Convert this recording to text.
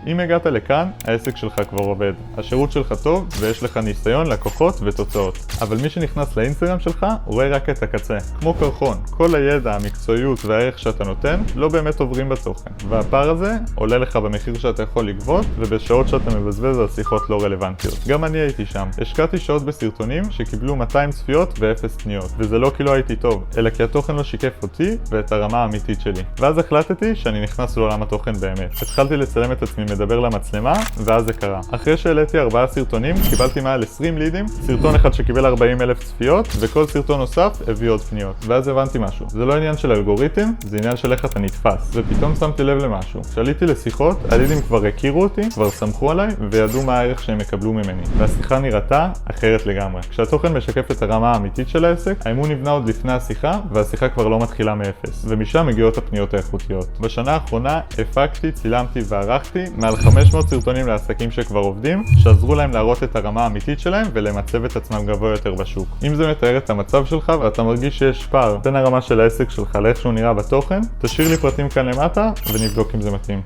אם הגעת לכאן, העסק שלך כבר עובד. השירות שלך טוב ויש לך ניסיון, לקוחות ותוצאות. אבל מי שנכנס לאינסטגרם שלך רואה רק את הקצה. כמו קרחון, כל הידע, המקצועיות והערך שאתה נותן לא באמת עוברים בתוכן. והפער הזה עולה לך במחיר שאתה יכול לגבות ובשעות שאתה מבזבז על שיחות לא רלוונטיות. גם אני הייתי שם. השקעתי שעות בסרטונים שקיבלו 200 צפיות ו0 פניות. וזה לא כי לא הייתי טוב, אלא כי התוכן לא שיקף אותי ואת הרמה האמיתית שלי. ואז החלטתי שאני נכנס לעולם התוכן באמת. התחלתי לצלם את עצמי מדבר למצלמה, ואז זה קרה. אחרי שהעליתי 4 סרטונים, קיבלתי מעל 20 לידים, סרטון אחד שקיבל 40,000 צפיות, וכל סרטון נוסף הביא עוד פניות. ואז הבנתי משהו. זה לא עניין של אלגוריתם, זה עניין של איך אתה נתפס. ופתאום שמתי לב למשהו. כשעליתי לשיחות, הלידים כבר הכירו אותי, כבר סמכו עליי, וידעו מה הערך שהם יקבלו ממני. והשיחה נראתה אחרת לגמרי. כשהתוכן משקף את הרמה האמיתית של העסק, האמון נבנה עוד לפני השיחה, והשיחה כבר לא מתחילה מאפס. ומשם מגיעות הפניות האיכותיות. בשנה האחרונה הפקתי, צילמתי וערכתי מעל 500 סרטונים לעסקים שכבר עובדים, שעזרו להם להראות את הרמה האמיתית שלהם ולמצב את עצמם גבוה יותר בשוק. אם זה מתאר את המצב שלך ואתה מרגיש שיש פער בין הרמה של העסק שלך לאיך שהוא נראה בתוכן, תשאיר לי פרטים כאן למטה ונבדוק אם זה מתאים.